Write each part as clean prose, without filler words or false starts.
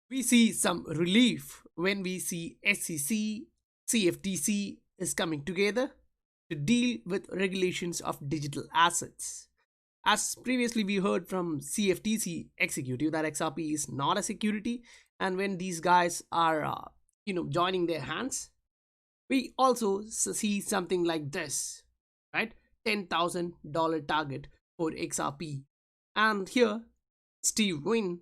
We see some relief when we see SEC, CFTC is coming together to deal with regulations of digital assets. As previously we heard from CFTC executive that XRP is not a security, and when these guys are joining their hands, we also see something like this, right? $10,000 target for XRP. And here, Steve Wynn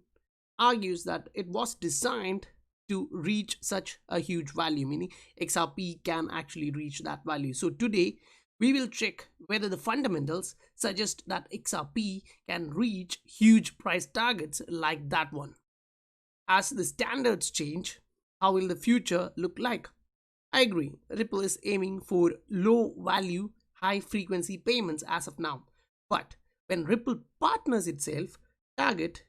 argues that it was designed to reach such a huge value, meaning XRP can actually reach that value. So today, we will check whether the fundamentals suggest that XRP can reach huge price targets like that one. As the standards change, how will the future look like? I agree, Ripple is aiming for low value, high frequency payments as of now. But when Ripple partners itself, target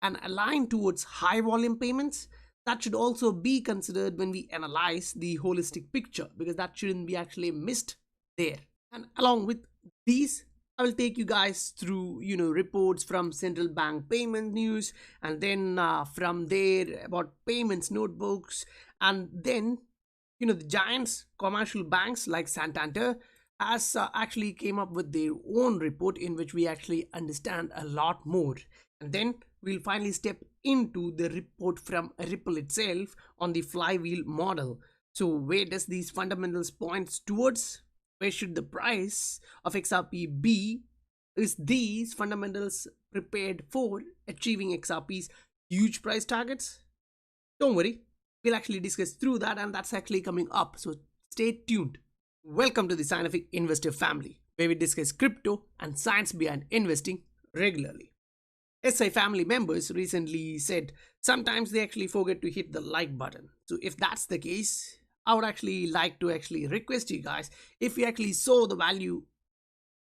and align towards high volume payments, that should also be considered when we analyze the holistic picture, because that shouldn't be actually missed there. And along with these, I will take you guys through reports from central bank payment news, and then from there about payments notebooks, and then the giants commercial banks like Santander has actually came up with their own report in which we actually understand a lot more. And then we'll finally step into the report from Ripple itself on the flywheel model. So where does these fundamentals point towards? Where should the price of XRP be? Is these fundamentals prepared for achieving XRP's huge price targets? Don't worry, we'll actually discuss through that, and that's actually coming up. So stay tuned. Welcome to the Scientific Investor family, where we discuss crypto and science behind investing regularly. SI family members recently said sometimes they actually forget to hit the like button. So if that's the case, I would actually like to actually request you guys, if you actually saw the value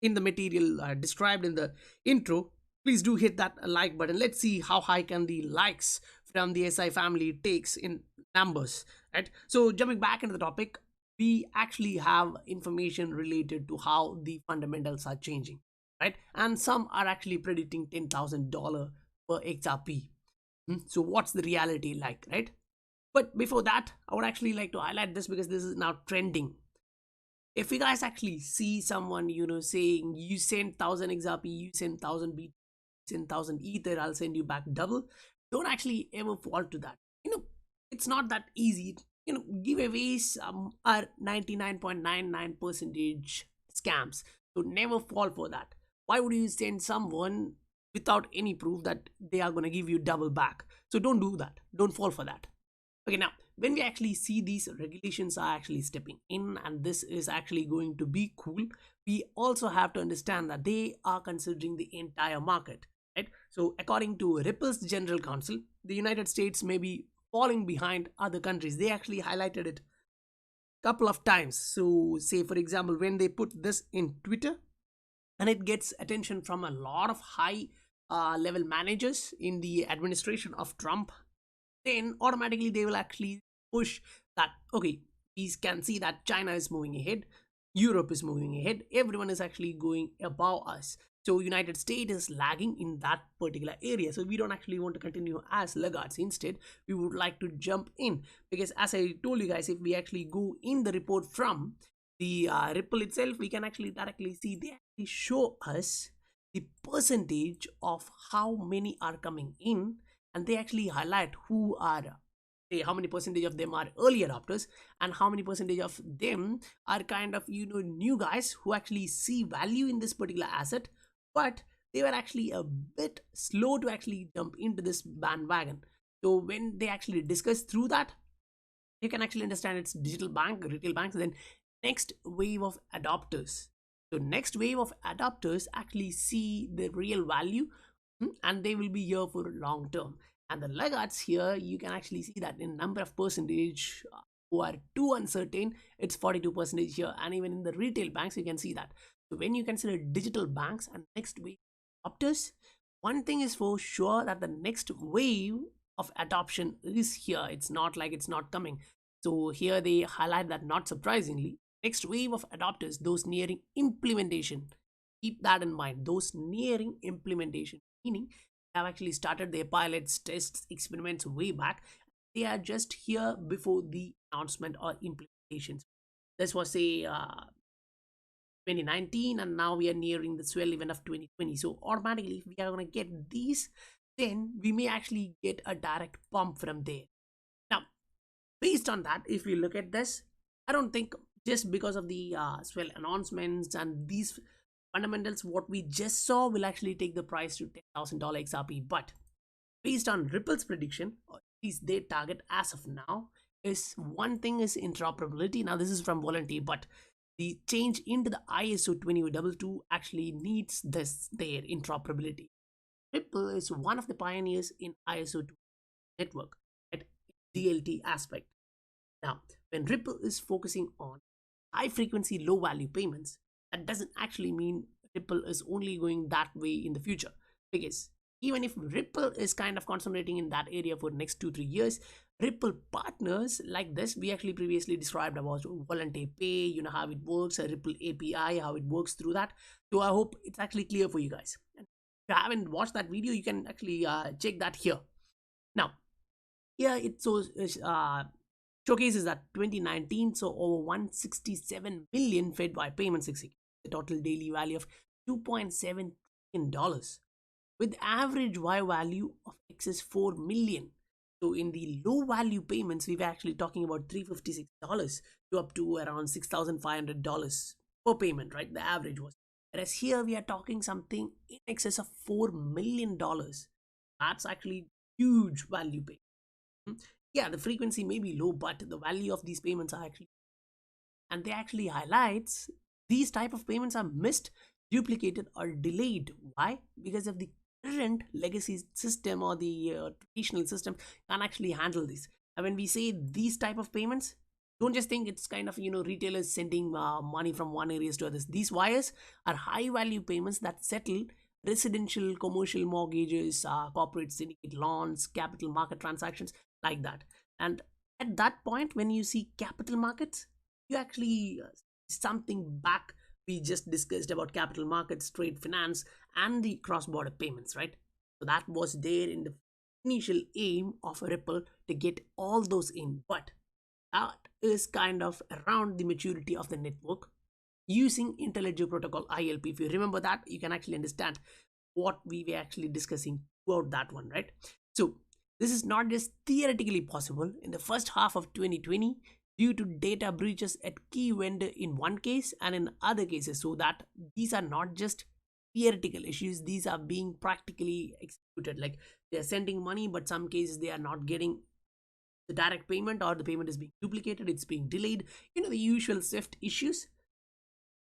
in the material described in the intro, please do hit that like button. Let's see how high can the likes from the SI family takes in numbers, right? So jumping back into the topic, we actually have information related to how the fundamentals are changing, right? And some are actually predicting $10,000 per XRP. So what's the reality like, right? But before that, I would actually like to highlight this because this is now trending. If you guys actually see someone saying you send 1,000 XRP, you send 1,000 BT, send 1,000 ether, I'll send you back double, don't actually ever fall to that. It's not that easy. Giveaways are 99.99% scams, so never fall for that. Why would you send someone without any proof that they are going to give you double back? So don't do that, don't fall for that. Okay, now when we actually see these regulations are actually stepping in, and this is actually going to be cool, we also have to understand that they are considering the entire market, right? So according to Ripple's general counsel, the United States may be falling behind other countries. They actually highlighted it a couple of times. So say for example, when they put this in Twitter, and it gets attention from a lot of high level managers in the administration of Trump, then automatically they will actually push that, okay, we can see that China is moving ahead, Europe is moving ahead, everyone is actually going above us. So United States is lagging in that particular area. So we don't actually want to continue as laggards. Instead, we would like to jump in, because as I told you guys, if we actually go in the report from the Ripple itself, we can actually directly see they actually show us the percentage of how many are coming in, and they actually highlight who are, say, how many percentage of them are early adopters, and how many percentage of them are kind of new guys who actually see value in this particular asset, but they were actually a bit slow to actually jump into this bandwagon. So when they actually discuss through that, you can actually understand it's digital bank, retail banks, then next wave of adopters. So next wave of adopters actually see the real value, and they will be here for long term. And the laggards here, you can actually see that in number of percentage who are too uncertain, it's 42% here. And even in the retail banks, you can see that. So when you consider digital banks and next wave adopters, one thing is for sure, that the next wave of adoption is here. It's not like it's not coming. So here they highlight that, not surprisingly, next wave of adopters, those nearing implementation, keep that in mind, those nearing implementation, meaning have actually started their pilots, tests, experiments way back. They are just here before the announcement or implementations. This was a 2019, and now we are nearing the swell event of 2020. So automatically, if we are going to get these, then we may actually get a direct pump from there. Now, based on that, if we look at this, I don't think just because of the swell announcements and these fundamentals, what we just saw will actually take the price to $10,000 XRP. But based on Ripple's prediction, or at least their target as of now, is one thing is interoperability. Now, this is from Volunteer, but the change into the ISO 20022 actually needs this their interoperability. Ripple is one of the pioneers in ISO 2 network at DLT aspect. Now, when Ripple is focusing on high frequency, low value payments, that doesn't actually mean Ripple is only going that way in the future. Because even if Ripple is kind of concentrating in that area for the next 2-3 years, Ripple partners like this, we actually previously described about Volunteer Pay, you know how it works, a Ripple API, how it works through that. So I hope it's actually clear for you guys. And if you haven't watched that video, you can actually check that here. Now, here it showcases that 2019 so over 167 million FedWire payments executed, the total daily value of $2.7 trillion, with average wire value of excess 4 million. So in the low value payments, we were actually talking about $356 to up to around $6,500 per payment, right? The average was. Whereas here we are talking something in excess of $4 million. That's actually huge value pay. Yeah, the frequency may be low, but the value of these payments are actually, and they actually highlights these type of payments are missed, duplicated, or delayed. Why? Because of the current legacy system or the traditional system can actually handle this. And when we say these type of payments, don't just think it's kind of retailers sending money from one areas to others. These wires are high value payments that settle residential, commercial mortgages, corporate syndicate loans, capital market transactions like that. And at that point, when you see capital markets, you actually something back we just discussed about capital markets, trade finance, and the cross-border payments, right? So that was there in the initial aim of Ripple to get all those in, but that is kind of around the maturity of the network using interledger protocol ILP. If you remember that, you can actually understand what we were actually discussing about that one, right? So this is not just theoretically possible. In the first half of 2020, due to data breaches at key vendor in one case and in other cases, so that these are not just theoretical issues, these are being practically executed. Like they are sending money, but some cases they are not getting the direct payment, or the payment is being duplicated, it's being delayed, the usual SWIFT issues.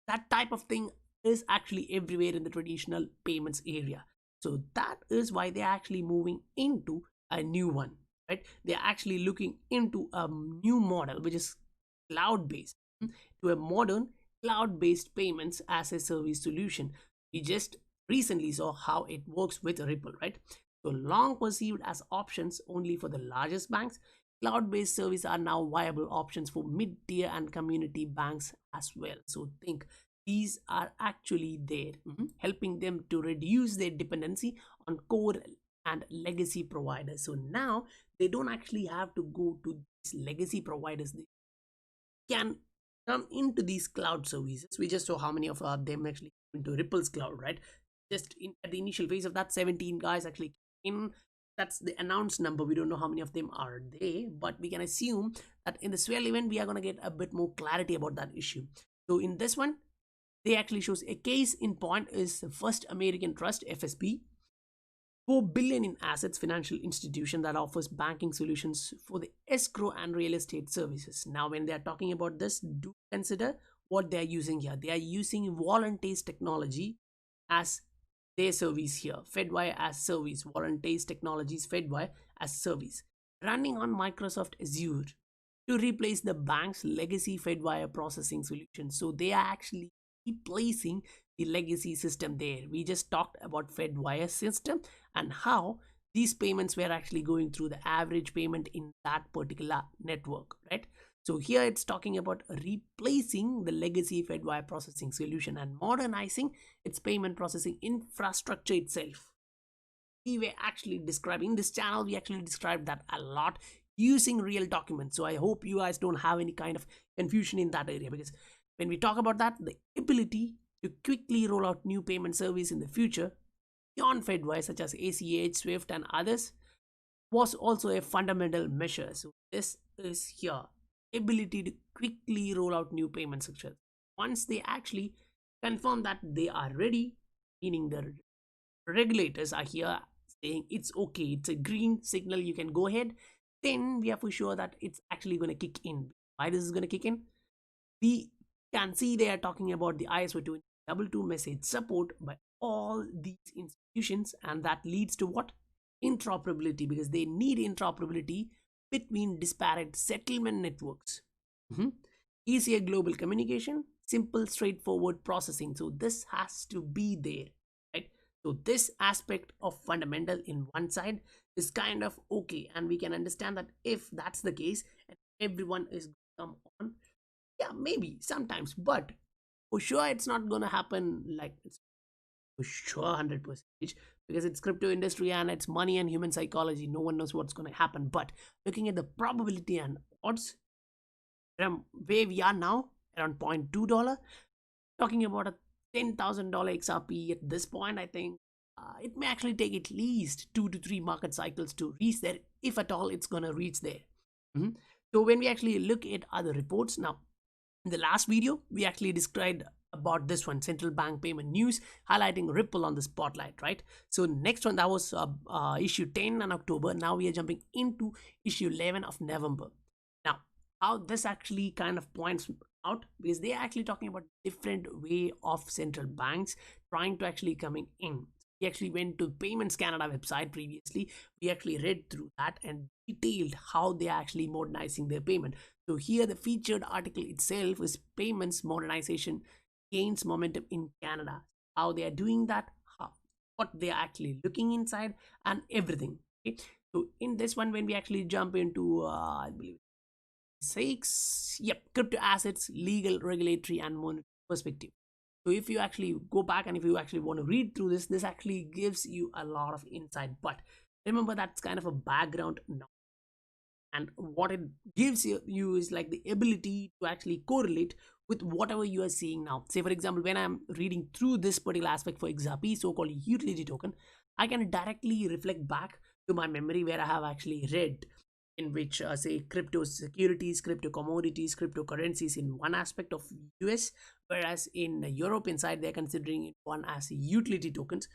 That type of thing is actually everywhere in the traditional payments area. So that is why they're actually moving into a new one, right? They're actually looking into a new model which is cloud-based, to a modern cloud-based payments as a service solution. We just recently saw how it works with Ripple, right? So long perceived as options only for the largest banks, cloud-based services are now viable options for mid-tier and community banks as well. So think these are actually there, helping them to reduce their dependency on core and legacy providers. So now they don't actually have to go to these legacy providers. They can come into these cloud services. We just saw how many of them actually into Ripple's cloud, right? Just at the initial phase of that, 17 guys actually came in. That's the announced number. We don't know how many of them are there, but we can assume that in the swell event, we are going to get a bit more clarity about that issue. So in this one, they actually shows a case in point is the First American Trust, FSP, $4 billion in assets financial institution that offers banking solutions for the escrow and real estate services. Now, when they are talking about this, do consider what they are using here. They are using Volunteer's technology as their service here. FedWire as service. Volunteer's technologies, FedWire as service. Running on Microsoft Azure to replace the bank's legacy FedWire processing solution. So they are actually replacing the legacy system there. We just talked about FedWire system and how these payments were actually going through the average payment in that particular network, right? So here it's talking about replacing the legacy FedWire processing solution and modernizing its payment processing infrastructure itself. we were actually describing this channel, we actually described that a lot using real documents. So I hope you guys don't have any kind of confusion in that area, because when we talk about that, the ability to quickly roll out new payment service in the future beyond Fedwise, such as ACH, Swift, and others, was also a fundamental measure. So this is here, ability to quickly roll out new payment structures. Once they actually confirm that they are ready, meaning the regulators are here saying it's okay, it's a green signal, you can go ahead, then we are for sure that it's actually going to kick in. Why this is going to kick in? We can see they are talking about the ISO 222 message support by all these institutions, and that leads to what? Interoperability, because they need interoperability between disparate settlement networks. Easier global communication, simple straightforward processing. So this has to be there, right? So this aspect of fundamental in one side is kind of okay, and we can understand that if that's the case and everyone is come on, yeah, maybe sometimes, but for sure it's not gonna happen like it's for sure 100%, because it's crypto industry and it's money and human psychology. No one knows what's gonna happen. But looking at the probability and odds from where we are now, around $0.2, talking about a $10,000 XRP at this point, I think it may actually take at least 2 to 3 market cycles to reach there, if at all it's gonna reach there. So when we actually look at other reports now, in the last video, we actually described about this one, central bank payment news, highlighting Ripple on the spotlight, right? So next one, that was issue 10 in October. Now we are jumping into issue 11 of November. Now, how this actually kind of points out, because they are actually talking about different way of central banks trying to actually coming in. We actually went to Payments Canada website previously. We actually read through that and detailed how they are actually modernizing their payment. So here the featured article itself is Payments Modernization Gains Momentum in Canada. How they are doing that, what they are actually looking inside, and everything. Okay? So in this one, when we actually jump into, I believe, 6, yep, crypto assets, legal, regulatory, and monetary perspective. So if you actually go back and if you actually want to read through this, this actually gives you a lot of insight. But remember, that's kind of a background now. And what it gives you is like the ability to actually correlate with whatever you are seeing now. Say, for example, when I'm reading through this particular aspect for XRP, so-called utility token, I can directly reflect back to my memory where I have actually read in which say crypto securities, crypto commodities, cryptocurrencies in one aspect of US, whereas in the European side they're considering it one as utility tokens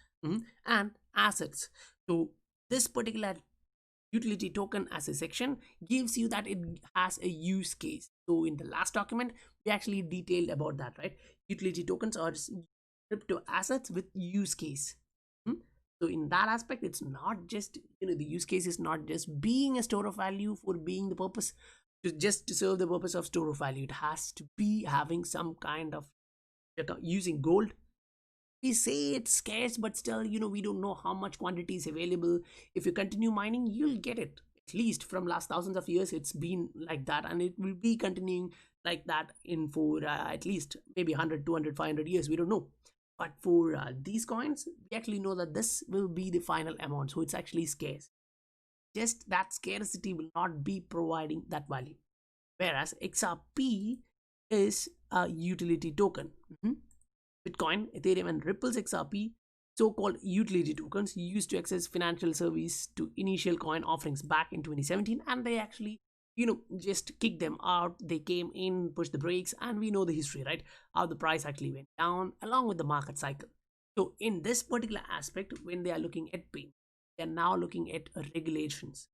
and assets. So this particular utility token as a section gives you that it has a use case. So in the last document we actually detailed about that, right? Utility tokens are crypto assets with use case. So in that aspect, it's not just, the use case is not just being a store of value for being the purpose, just to serve the purpose of store of value. It has to be having some kind of using gold. We say it's scarce, but still, we don't know how much quantity is available. If you continue mining, you'll get it. At least from last thousands of years, it's been like that, and it will be continuing like that in for at least maybe 100, 200, 500 years. We don't know. But for these coins, we actually know that this will be the final amount. So it's actually scarce. Just that scarcity will not be providing that value. Whereas XRP is a utility token. Bitcoin, Ethereum, and Ripple's XRP, so-called utility tokens, used to access financial service to initial coin offerings back in 2017. And they actually just kick them out. They came in, pushed the brakes, and we know the history, right? How the price actually went down along with the market cycle. So in this particular aspect, when they are looking at payment, they are now looking at regulations.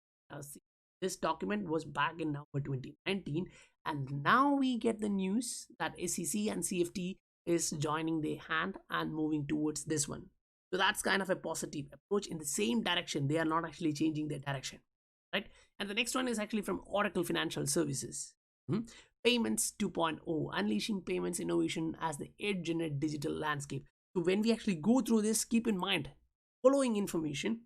This document was back in November 2019, and now we get the news that SEC and CFT is joining their hand and moving towards this one. So that's kind of a positive approach in the same direction. They are not actually changing their direction, right? And the next one is actually from Oracle Financial Services. Payments 2.0, unleashing payments innovation as the edge in a digital landscape. So when we actually go through this, keep in mind, following information,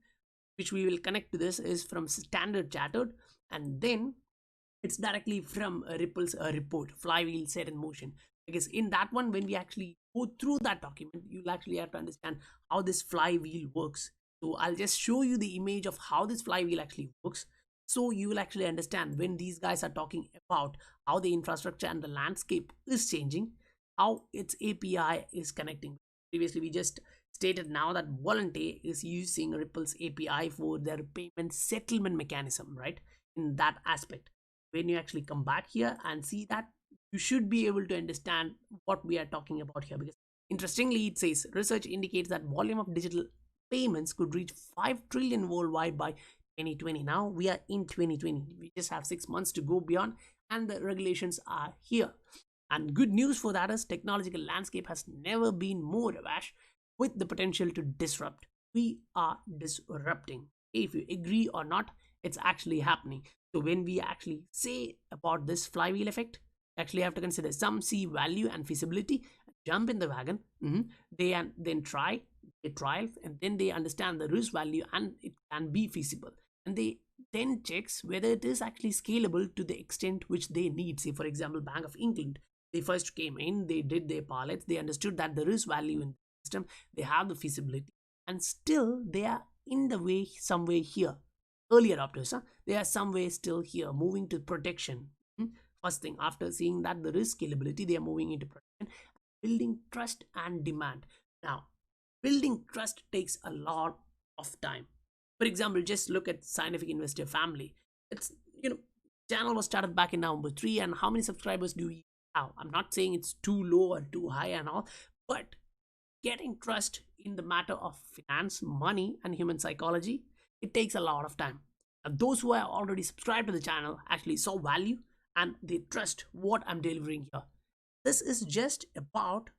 which we will connect to this, is from Standard Chartered, and then it's directly from Ripple's report, Flywheel Set in Motion. Because in that one, when we actually go through that document, you'll actually have to understand how this flywheel works. So I'll just show you the image of how this flywheel actually works, so you will actually understand when these guys are talking about how the infrastructure and the landscape is changing, how its API is connecting. Previously we just stated now that Volante is using Ripple's API for their payment settlement mechanism, right? In that aspect, when you actually come back here and see that, you should be able to understand what we are talking about here. Because interestingly, it says research indicates that volume of digital payments could reach 5 trillion worldwide by 2020. Now we are in 2020, we just have 6 months to go beyond, and the regulations are here. And good news for that is technological landscape has never been more awash with the potential to disrupt. We are disrupting. If you agree or not, it's actually happening. So when we actually say about this flywheel effect, actually have to consider some see value and feasibility, jump in the wagon, they and then try, they trial, and then they understand the risk value and it can be feasible, and they then checks whether it is actually scalable to the extent which they need. Say for example, Bank of England, they first came in, they did their pilots, they understood that there is value in the system, they have the feasibility, and still they are in the way somewhere here. Early adopters, they are somewhere still here, moving to protection. First thing, after seeing that there is scalability, they are moving into protection, building trust and demand. Now, building trust takes a lot of time. For example, just look at Scientific Investor Family. It's, channel was started back in November 3, and how many subscribers do we have? I'm not saying it's too low or too high and all, but getting trust in the matter of finance, money, and human psychology, it takes a lot of time. And those who have already subscribed to the channel actually saw value and they trust what I'm delivering here. This is just about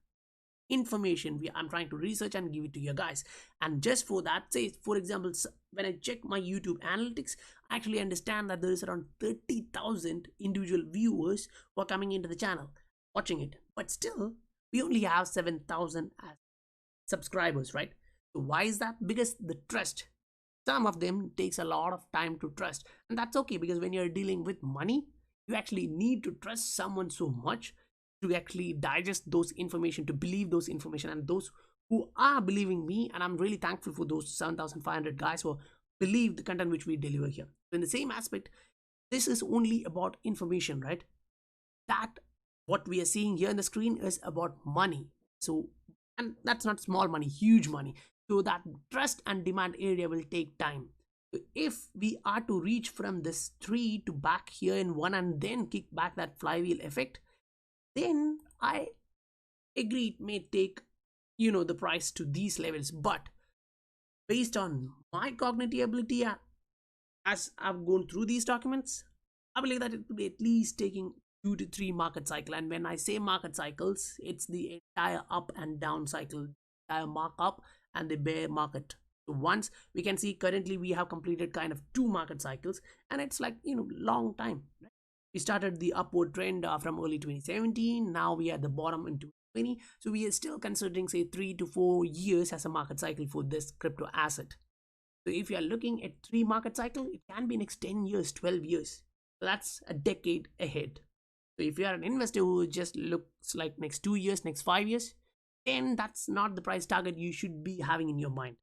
information I'm trying to research and give it to you guys. And just for that, say for example, when I check my YouTube analytics, I actually understand that there is around 30,000 individual viewers who are coming into the channel watching it, but still we only have 7,000 subscribers, right? So why is that? Because the trust, some of them takes a lot of time to trust, and that's okay, because when you're dealing with money, you actually need to trust someone so much to actually digest those information, to believe those information, and those who are believing me, and I'm really thankful for those 7,500 guys who believe the content which we deliver here. So in the same aspect, this is only about information, right? That what we are seeing here on the screen is about money. So, and that's not small money, huge money. So that trust and demand area will take time. So if we are to reach from this 3 to back here in 1 and then kick back that flywheel effect, then I agree it may take, the price to these levels. But based on my cognitive ability, as I've gone through these documents, I believe that it will be at least taking 2 to 3 market cycle. And when I say market cycles, it's the entire up and down cycle, entire markup and the bear market. So once we can see currently we have completed kind of 2 market cycles, and it's like, long time, right? We started the upward trend from early 2017. Now we are at the bottom in 2020. So we are still considering say 3 to 4 years as a market cycle for this crypto asset. So if you are looking at 3 market cycle, it can be next 10 years, 12 years. So that's a decade ahead. So if you are an investor who just looks like next 2 years, next 5 years, then that's not the price target you should be having in your mind.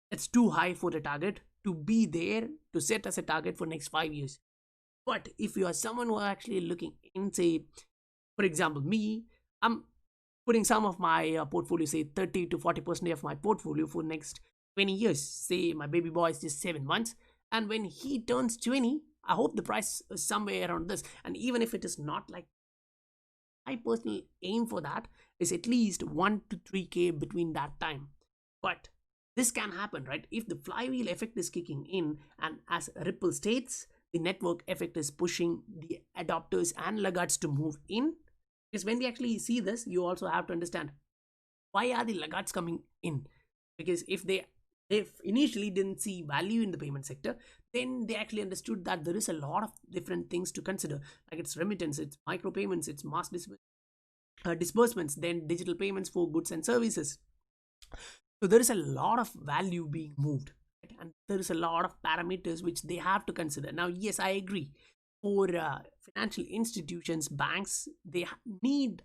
It's too high for the target to be there to set as a target for next 5 years. But if you are someone who are actually looking in, say, for example, me, I'm putting some of my portfolio, say 30 to 40% of my portfolio for next 20 years. Say my baby boy is just 7 months, and when he turns 20, I hope the price is somewhere around this. And even if it is not, like, my personal aim for that is at least 1 to 3k between that time. But this can happen, right? If the flywheel effect is kicking in, and as Ripple states, the network effect is pushing the adopters and laggards to move in. Because when we actually see this, you also have to understand, why are the laggards coming in? Because if they initially didn't see value in the payment sector, then they actually understood that there is a lot of different things to consider, like it's remittance, it's micropayments, it's mass disbursements, then digital payments for goods and services. So there is a lot of value being moved, right? And there is a lot of parameters which they have to consider. Now, yes, I agree. For financial institutions, banks, they need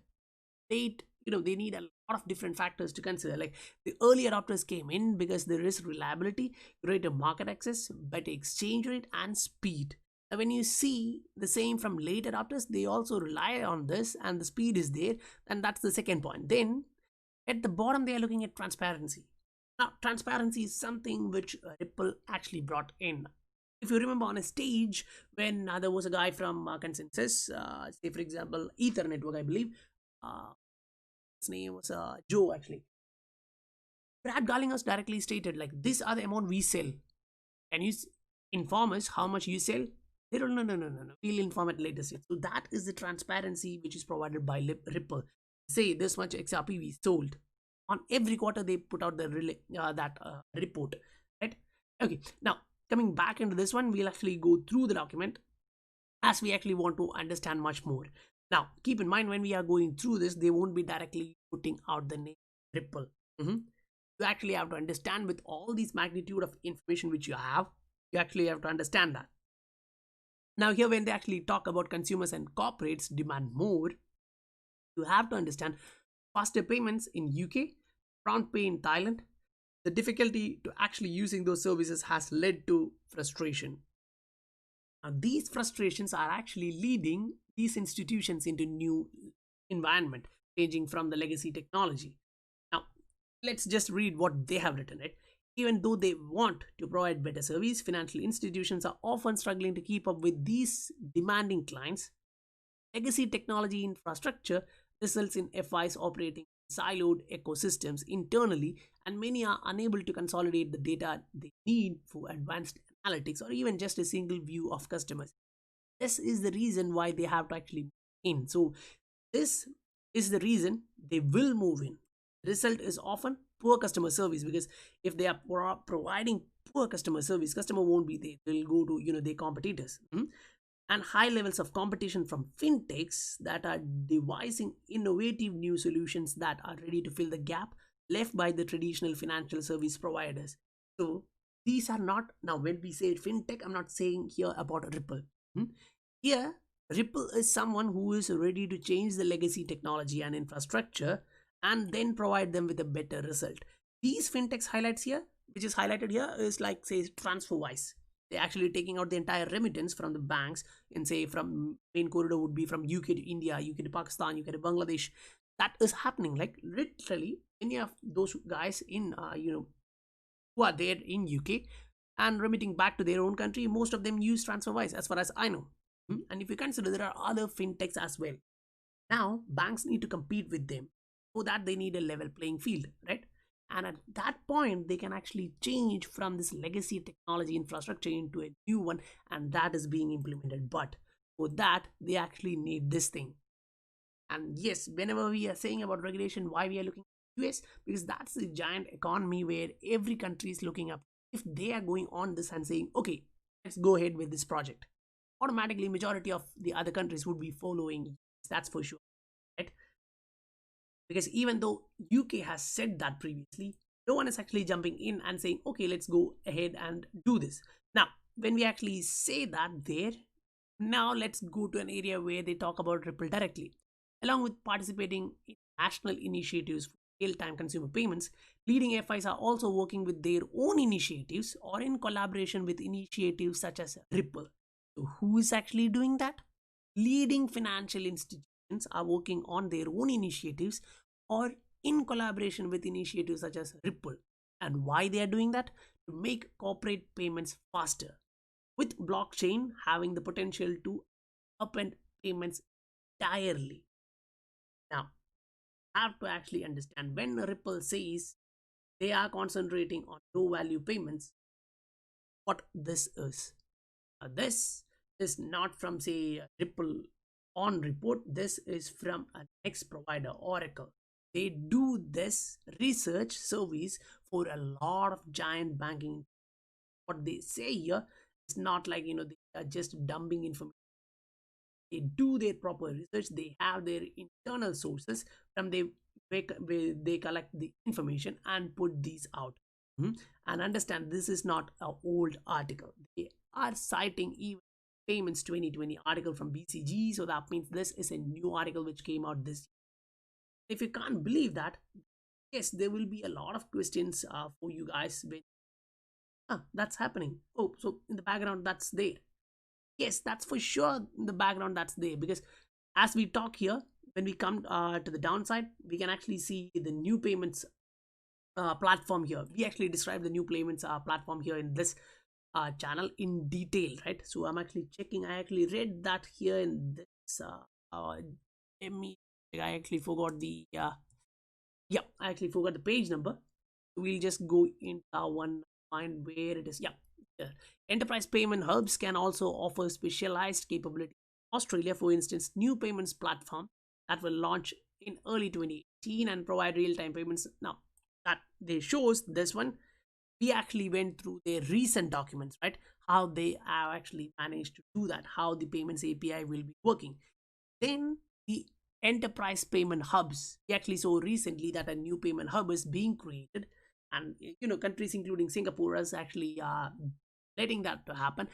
state they need a lot of different factors to consider. Like the early adopters came in because there is reliability, greater market access, better exchange rate, and speed. And when you see the same from late adopters, they also rely on this, and the speed is there, and that's the second point. Then at the bottom, they are looking at transparency. Now, transparency is something which Ripple actually brought in. If you remember on a stage when there was a guy from Consensus, say for example, Ether Network, I believe, uh, his name was Joe actually. Brad Garlinghouse directly stated, like, these are the amount we sell. Can you inform us how much you sell? They don't, no. We'll inform at later stage. So that is the transparency which is provided by Ripple. Say this much XRP we sold. On every quarter, they put out the report, right? Okay, now coming back into this one, we'll actually go through the document as we actually want to understand much more. Now, keep in mind when we are going through this, they won't be directly putting out the name Ripple. You actually have to understand with all these magnitude of information which you actually have to understand that. Now, here when they actually talk about consumers and corporates demand more, you have to understand faster payments in UK, prompt pay in Thailand. The difficulty to actually using those services has led to frustration. Now, these frustrations are actually leading these institutions into new environment, changing from the legacy technology. Now, let's just read what they have written. Right? Even though they want to provide better service, financial institutions are often struggling to keep up with these demanding clients. Legacy technology infrastructure results in FIs operating siloed ecosystems internally, and many are unable to consolidate the data they need for advanced analytics or even just a single view of customers. This is the reason why they have to actually move in. So, this is the reason they will move in. The result is often poor customer service, because if they are providing poor customer service, customer won't be there. They'll go to their competitors. And high levels of competition from fintechs that are devising innovative new solutions that are ready to fill the gap left by the traditional financial service providers. So these are not, now when we say fintech, I'm not saying here about Ripple. Here, Ripple is someone who is ready to change the legacy technology and infrastructure and then provide them with a better result. These fintechs highlights here, which is highlighted here, is like say TransferWise. They're actually taking out the entire remittance from the banks, and say from main corridor would be from UK to India, UK to Pakistan, UK to Bangladesh. That is happening. Like literally, many of those guys in who are there in UK and remitting back to their own country, most of them use TransferWise, as far as I know. And if you consider, there are other fintechs as well. Now banks need to compete with them, so that they need a level playing field, right? And at that point, they can actually change from this legacy technology infrastructure into a new one, and that is being implemented. But for that, they actually need this thing. And yes, whenever we are saying about regulation, why we are looking at US, because that's the giant economy where every country is looking up. If they are going on this and saying, okay, let's go ahead with this project, automatically majority of the other countries would be following. That's for sure, right? Because even though UK has said that previously, no one is actually jumping in and saying, okay, let's go ahead and do this. Now, when we actually say that there, now let's go to an area where they talk about Ripple directly. Along with participating in national initiatives for real-time consumer payments, leading FIs are also working with their own initiatives or in collaboration with initiatives such as Ripple. So who is actually doing that? Leading financial institutions are working on their own initiatives or in collaboration with initiatives such as Ripple. And why they are doing that? To make corporate payments faster, with blockchain having the potential to upend payments entirely. Now, I have to actually understand, when Ripple says they are concentrating on low value payments, what this is. This is not from say Ripple on report. This is from a next provider, Oracle. They do this research service for a lot of giant banking. What they say here is not like they are just dumping information. They do their proper research. They have their internal sources from where they collect the information and put these out. And understand, this is not an old article. They are citing even payments 2020 article from BCG, so that means this is a new article which came out this year. If you can't believe that, yes, there will be a lot of questions for you guys when that's happening. Oh, so in the background that's there. Yes, that's for sure in the background that's there, because as we talk here, when we come to the downside, we can actually see the new payments platform here. We actually describe the new payments platform here in this channel in detail, right? So I'm actually checking. I actually read that here in this. Let me. I actually forgot the. Yeah, I actually forgot the page number. We'll just go in one, find where it is. Yeah, yeah. Enterprise payment hubs can also offer specialized capability. Australia, for instance, new payments platform that will launch in early 2018 and provide real-time payments. Now that they shows this one, we actually went through their recent documents, right? How they have actually managed to do that, how the payments API will be working. Then the enterprise payment hubs. We actually saw recently that a new payment hub is being created, and countries including Singapore is actually letting that to happen.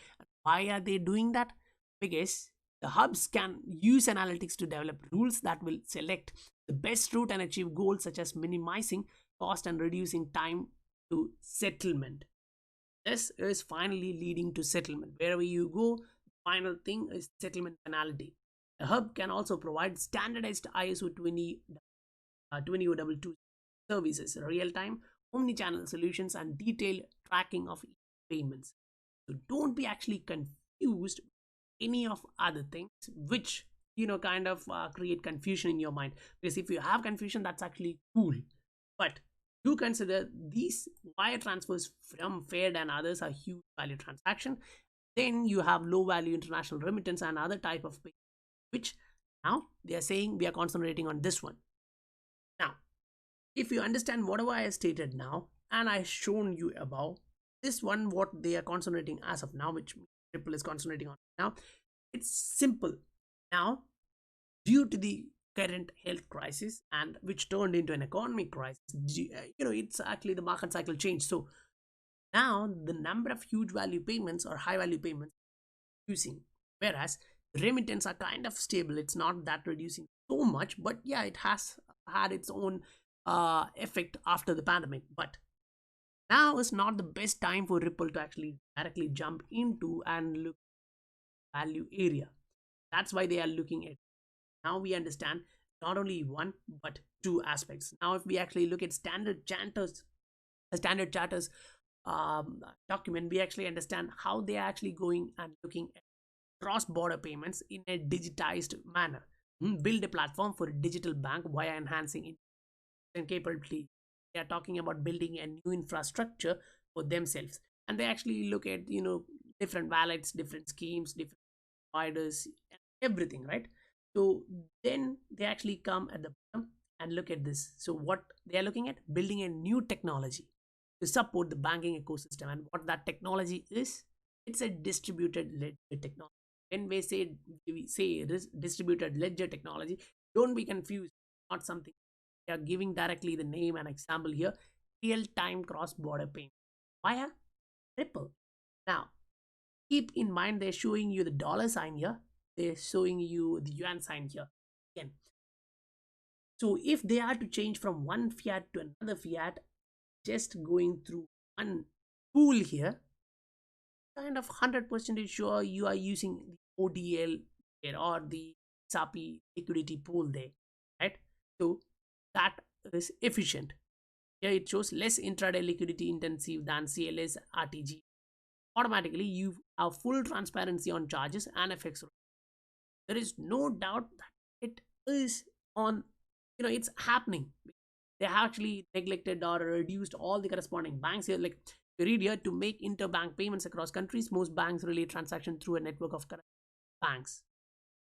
Why are they doing that? Because the hubs can use analytics to develop rules that will select the best route and achieve goals such as minimizing cost and reducing time to settlement. This is finally leading to settlement. Wherever you go, the final thing is settlement penalty. The hub can also provide standardized ISO 20022 services, real-time, omni-channel solutions, and detailed tracking of payments. So don't be actually confused with any of other things which kind of create confusion in your mind. Because if you have confusion, that's actually cool. But do consider these wire transfers from Fed and others are huge value transaction. Then you have low value international remittance and other type of pay, which now they are saying we are concentrating on this one. Now, if you understand whatever I stated now and I shown you above, this one what they are concentrating as of now, which Ripple is concentrating on now, it's simple. Now, due to the current health crisis and which turned into an economic crisis, it's actually the market cycle changed. So now the number of huge value payments or high value payments reducing, whereas remittance are kind of stable. It's not that reducing so much, but yeah, it has had its own effect after the pandemic. But now is not the best time for Ripple to actually directly jump into and look value area. That's why they are looking at. Now we understand not only one but two aspects. Now if we actually look at standard charters document, we actually understand how they are actually going and looking at cross-border payments in a digitized manner. Build a platform for a digital bank via enhancing and capability. They are talking about building a new infrastructure for themselves, and they actually look at different wallets, different schemes, different providers, everything, right? So then they actually come at the bottom and look at this. So what they are looking at, building a new technology to support the banking ecosystem. And what that technology is, it's a distributed ledger technology. When we say distributed ledger technology, don't be confused. Not something they are giving directly the name and example here. Real-time cross-border payment via Ripple. Now keep in mind they're showing you the dollar sign here, they're showing you the yuan sign here again. So if they are to change from one fiat to another fiat, just going through one pool here, kind of 100% sure you are using the ODL or the XRP liquidity pool there, right? So that is efficient. Here it shows less intraday liquidity intensive than CLS RTG. Automatically you have full transparency on charges and FX. There is no doubt that it is on, it's happening. They have actually neglected or reduced all the corresponding banks here. Like we read here, to make interbank payments across countries, most banks relay transaction through a network of banks,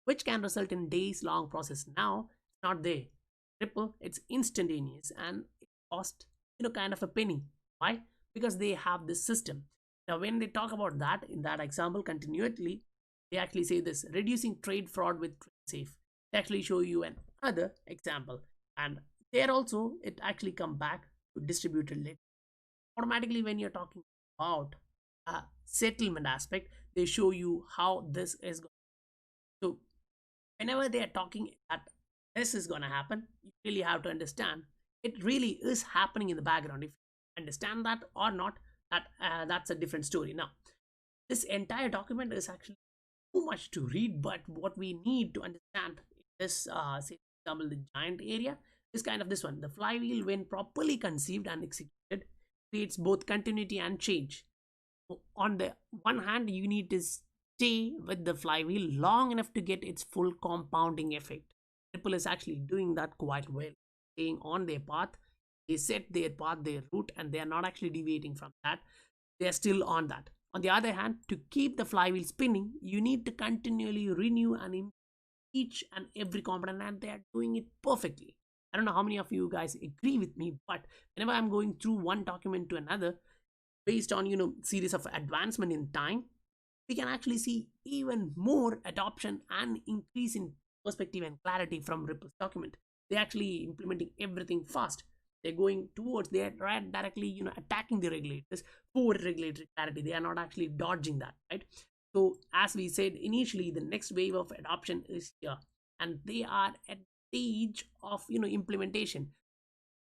which can result in days long process. Now it's not there. Ripple, it's instantaneous and it costs kind of a penny. Why? Because they have this system. Now when they talk about that in that example continually, they actually say this: reducing trade fraud with safe. They actually show you another example, and there also it actually come back to distributed ledger. Automatically when you're talking about a settlement aspect, they show you how this is going. So whenever they are talking at this is going to happen, you really have to understand it really is happening in the background. If you understand that or not, that's a different story. Now, this entire document is actually too much to read, but what we need to understand is, say, for example, the giant area is kind of this one. The flywheel, when properly conceived and executed, creates both continuity and change. On the one hand, you need to stay with the flywheel long enough to get its full compounding effect. Ripple is actually doing that quite well, staying on their path. They set their path, their route, and they are not actually deviating from that. They are still on that. On the other hand, to keep the flywheel spinning, you need to continually renew and improve each and every component, and they are doing it perfectly. I don't know how many of you guys agree with me, but whenever I'm going through one document to another, based on series of advancement in time, we can actually see even more adoption and increase in perspective and clarity from Ripple's document. They're actually implementing everything fast. They're going towards, they're right directly attacking the regulators for regulatory clarity. They are not actually dodging that, right? So as we said initially, the next wave of adoption is here, and they are at the stage of implementation.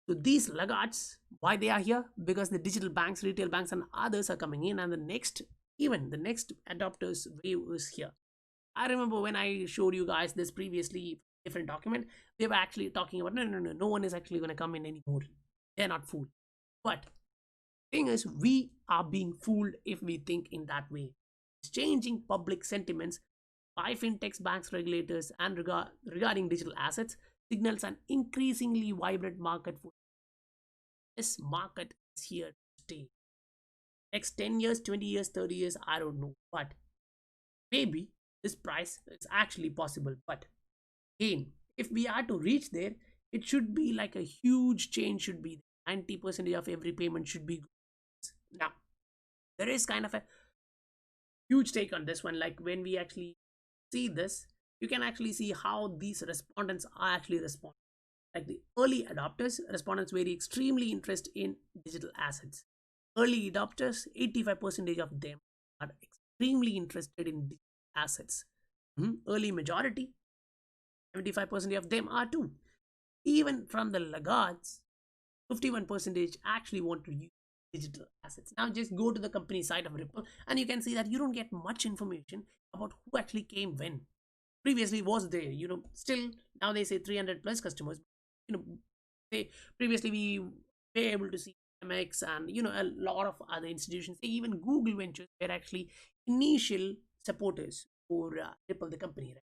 So these laggards, why they are here? Because the digital banks, retail banks, and others are coming in, and the next adopters wave is here. I remember when I showed you guys this previously, different document, they were actually talking about no one is actually going to come in anymore. They're not fooled. But thing is, we are being fooled if we think in that way. It's changing public sentiments by fintechs, banks, regulators, and regarding digital assets signals an increasingly vibrant market for this market is here to stay. Next 10 years, 20 years, 30 years, I don't know. But maybe this price is actually possible. But again, if we are to reach there, it should be like a huge change should be 90% of every payment should be goods. Now, there is kind of a huge take on this one. Like when we actually see this, you can actually see how these respondents are actually responding. Like the early adopters, respondents very extremely interested in digital assets. Early adopters, 85% of them are extremely interested in digital assets. Early majority, 75% of them are too. Even from the laggards, 51% actually want to use digital assets. Now just go to the company side of Ripple and you can see that you don't get much information about who actually came when. Previously was there, still now they say 300 plus customers. They previously we were able to see MX and a lot of other institutions. Even Google Ventures were actually initial supporters for Ripple, the company. Right?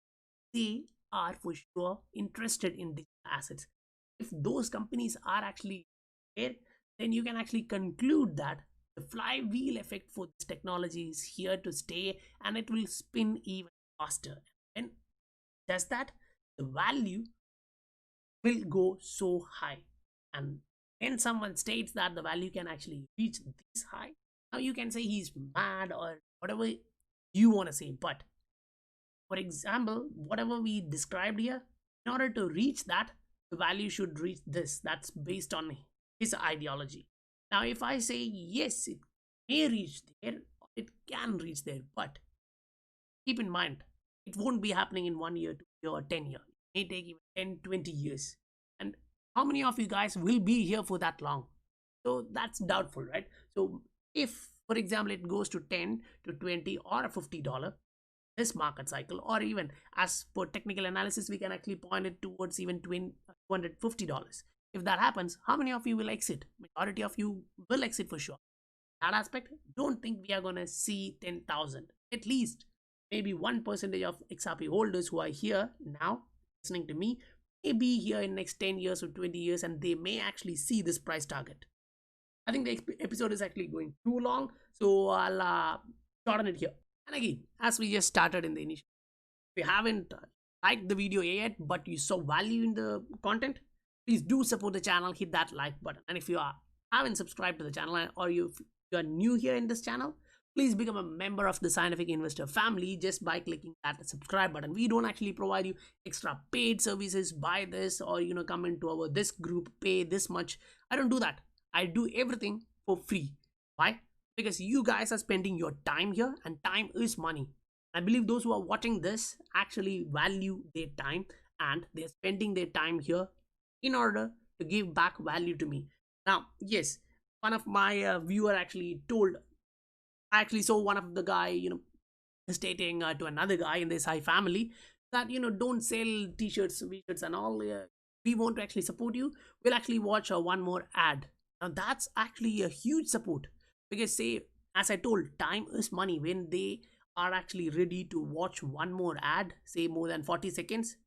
They are for sure interested in digital assets. If those companies are actually there, then you can actually conclude that the flywheel effect for this technology is here to stay, and it will spin even faster. And does that, the value will go so high. And when someone states that the value can actually reach this high, now you can say he's mad or whatever you want to say. But for example, whatever we described here, in order to reach that, the value should reach this. That's based on his ideology. Now, if I say yes, it may reach there, it can reach there, but keep in mind, it won't be happening in 1 year, 2 year, or 10 years. It may take even 10, 20 years. And how many of you guys will be here for that long? So that's doubtful, right? So if, for example, it goes to 10 to 20 or a $50 this market cycle, or even as per technical analysis, we can actually point it towards even $250. If that happens, how many of you will exit? Majority of you will exit for sure. That aspect, don't think we are going to see 10,000. At least maybe 1% of XRP holders who are here now listening to me may be here in next 10 years or 20 years, and they may actually see this price target. I think the episode is actually going too long, so I'll shorten it here. And again, as we just started in the initial, if you haven't liked the video yet, but you saw value in the content, please do support the channel, hit that like button. And if you haven't subscribed to the channel, or you are new here in this channel, please become a member of the Scientific Investor family just by clicking that subscribe button. We don't actually provide you extra paid services, buy this, or come into our this group, pay this much. I don't do that. I do everything for free. Why? Because you guys are spending your time here, and time is money. I believe those who are watching this actually value their time, and they're spending their time here in order to give back value to me. Now, yes, one of my viewer actually told, I actually saw one of the guy, stating to another guy in this high family that, don't sell t-shirts, t-shirts and all. We want to actually support you. We'll actually watch one more ad. Now that's actually a huge support, because say, as I told, time is money. When they are actually ready to watch one more ad, say more than 40 seconds,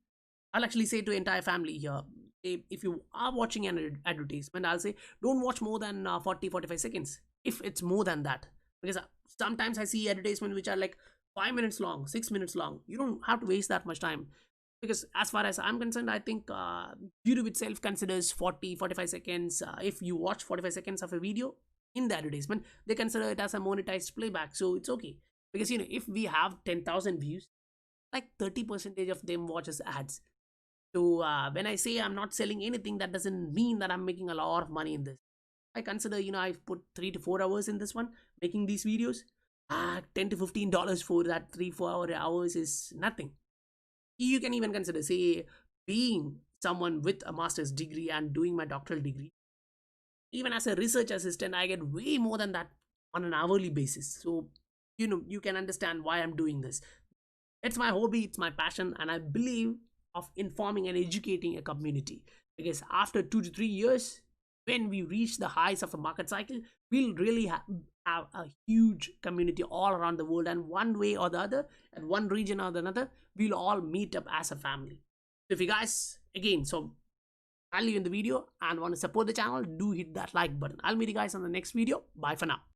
I'll actually say to entire family here, if you are watching an advertisement, I'll say don't watch more than 40-45 seconds if it's more than that. Because sometimes I see advertisements which are like 5 minutes long, 6 minutes long. You don't have to waste that much time. Because as far as I'm concerned, I think YouTube itself considers 40-45 seconds. If you watch 45 seconds of a video in the advertisement, they consider it as a monetized playback. So it's okay. Because if we have 10,000 views, like 30% of them watches ads. So when I say I'm not selling anything, that doesn't mean that I'm making a lot of money in this. I consider, I've put 3 to 4 hours in this one, making these videos. $10 to $15 for that 3-4 hours is nothing. You can even consider, say, being someone with a master's degree and doing my doctoral degree. Even as a research assistant, I get way more than that on an hourly basis. So, you can understand why I'm doing this. It's my hobby, it's my passion, and I believe of informing and educating a community. Because after 2 to 3 years, when we reach the highs of a market cycle, we'll really have a huge community all around the world, and one way or the other, and one region or the another, we'll all meet up as a family. So if you guys, again, so value in the video and want to support the channel, do hit that like button. I'll meet you guys on the next video. Bye for now.